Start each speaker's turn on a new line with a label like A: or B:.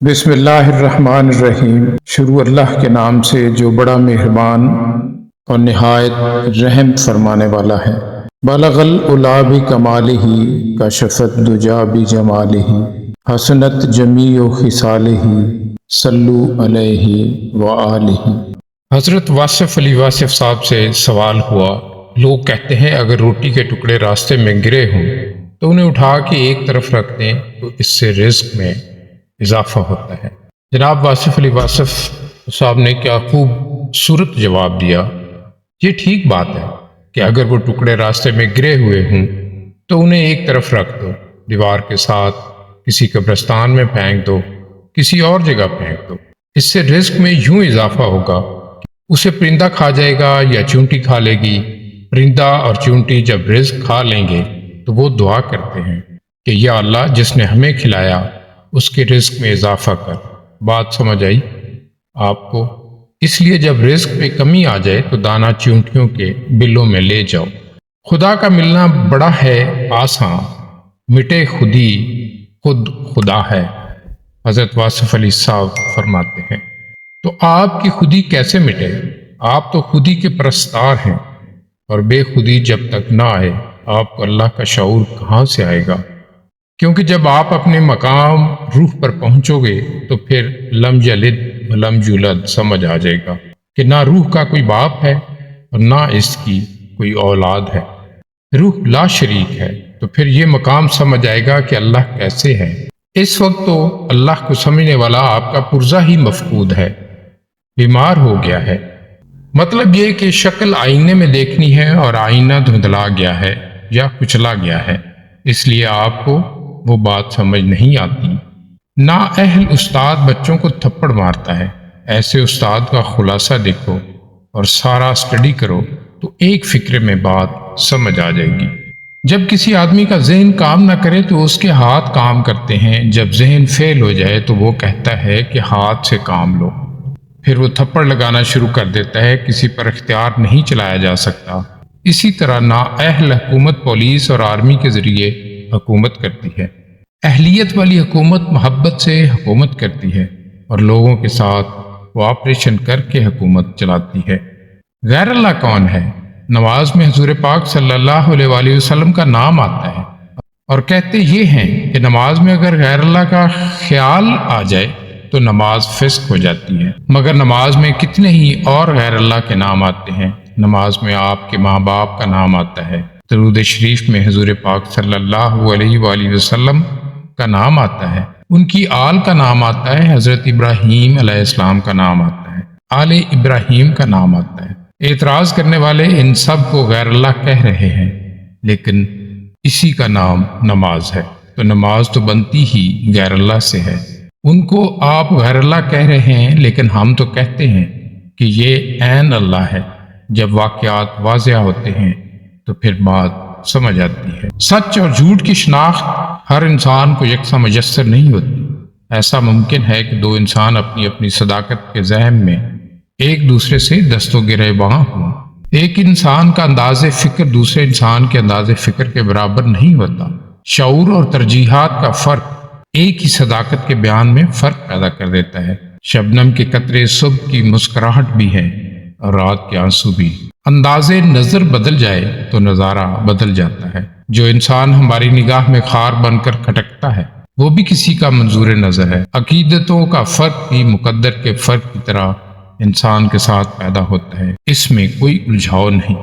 A: بسم اللہ الرحمن الرحیم۔ شروع اللہ کے نام سے جو بڑا مہربان اور نہایت رحم فرمانے والا ہے۔ بلغ العلا بکمالہ کشف الدجی بجمالہ حسنت جمیع خصالہ صلو علیہ وآلہ۔ حضرت واصف علی واصف صاحب سے سوال ہوا، لوگ کہتے ہیں اگر روٹی کے ٹکڑے راستے میں گرے ہوں تو انہیں اٹھا کے ایک طرف رکھ دیں تو اس سے رزق میں اضافہ ہوتا ہے۔ جناب واصف علی واصف صاحب نے کیا خوبصورت جواب دیا۔ یہ ٹھیک بات ہے کہ اگر وہ ٹکڑے راستے میں گرے ہوئے ہوں تو انہیں ایک طرف رکھ دو، دیوار کے ساتھ کسی قبرستان میں پھینک دو، کسی اور جگہ پھینک دو۔ اس سے رزق میں یوں اضافہ ہوگا کہ اسے پرندہ کھا جائے گا یا چونٹی کھا لے گی۔ پرندہ اور چونٹی جب رزق کھا لیں گے تو وہ دعا کرتے ہیں کہ یا اللہ جس نے ہمیں کھلایا اس کے رزق میں اضافہ کر۔ بات سمجھ آئی آپ کو؟ اس لیے جب رزق میں کمی آ جائے تو دانا چونٹیوں کے بلوں میں لے جاؤ۔ خدا کا ملنا بڑا ہے آساں، مٹے خودی خود خدا ہے۔ حضرت واصف علی صاحب فرماتے ہیں تو آپ کی خودی کیسے مٹے؟ آپ تو خودی کے پرستار ہیں، اور بے خودی جب تک نہ آئے آپ کو اللہ کا شعور کہاں سے آئے گا؟ کیونکہ جب آپ اپنے مقام روح پر پہنچو گے تو پھر لم یلد ولم یولد سمجھ آ جائے گا کہ نہ روح کا کوئی باپ ہے اور نہ اس کی کوئی اولاد ہے۔ روح لا شریک ہے، تو پھر یہ مقام سمجھ آئے گا کہ اللہ کیسے ہے۔ اس وقت تو اللہ کو سمجھنے والا آپ کا پرزہ ہی مفقود ہے، بیمار ہو گیا ہے۔ مطلب یہ کہ شکل آئینے میں دیکھنی ہے اور آئینہ دھندلا گیا ہے یا کچلا گیا ہے، اس لیے آپ کو وہ بات سمجھ نہیں آتی۔ نا اہل استاد بچوں کو تھپڑ مارتا ہے، ایسے استاد کا خلاصہ دیکھو اور سارا اسٹڈی کرو تو ایک فکرے میں بات سمجھ آ جائے گی۔ جب کسی آدمی کا ذہن کام نہ کرے تو اس کے ہاتھ کام کرتے ہیں، جب ذہن فیل ہو جائے تو وہ کہتا ہے کہ ہاتھ سے کام لو، پھر وہ تھپڑ لگانا شروع کر دیتا ہے، کسی پر اختیار نہیں چلایا جا سکتا۔ اسی طرح نااہل حکومت پولیس اور آرمی کے ذریعے حکومت کرتی ہے، اہلیت والی حکومت محبت سے حکومت کرتی ہے اور لوگوں کے ساتھ کوآپریشن کر کے حکومت چلاتی ہے۔ غیر اللہ کون ہے؟ نماز میں حضور پاک صلی اللہ علیہ وآلہ وسلم کا نام آتا ہے اور کہتے یہ ہیں کہ نماز میں اگر غیر اللہ کا خیال آ جائے تو نماز فسق ہو جاتی ہے۔ مگر نماز میں کتنے ہی اور غیر اللہ کے نام آتے ہیں۔ نماز میں آپ کے ماں باپ کا نام آتا ہے، درود شریف میں حضور پاک صلی اللہ علیہ وآلہ وسلم کا نام آتا ہے، ان کی آل کا نام آتا ہے، حضرت ابراہیم علیہ السلام کا نام آتا ہے، آل ابراہیم کا نام آتا ہے۔ اعتراض کرنے والے ان سب کو غیر اللہ کہہ رہے ہیں، لیکن اسی کا نام نماز ہے، تو نماز تو بنتی ہی غیر اللہ سے ہے۔ ان کو آپ غیر اللہ کہہ رہے ہیں، لیکن ہم تو کہتے ہیں کہ یہ عین اللہ ہے۔ جب واقعات واضح ہوتے ہیں تو پھر بات سمجھ آتی ہے۔ سچ اور جھوٹ کی شناخت ہر انسان کو یکساں میسر نہیں ہوتی۔ ایسا ممکن ہے کہ دو انسان اپنی اپنی صداقت کے ذہن میں ایک دوسرے سے دست و گریباں ہوں۔ ایک انسان کا انداز فکر دوسرے انسان کے انداز فکر کے برابر نہیں ہوتا۔ شعور اور ترجیحات کا فرق ایک ہی صداقت کے بیان میں فرق پیدا کر دیتا ہے۔ شبنم کے قطرے صبح کی مسکراہٹ بھی ہے اور رات کے آنسو بھی۔ انداز نظر بدل جائے تو نظارہ بدل جاتا ہے۔ جو انسان ہماری نگاہ میں خار بن کر کھٹکتا ہے وہ بھی کسی کا منظور نظر ہے۔ عقیدتوں کا فرق بھی مقدر کے فرق کی طرح انسان کے ساتھ پیدا ہوتا ہے، اس میں کوئی الجھاؤ نہیں۔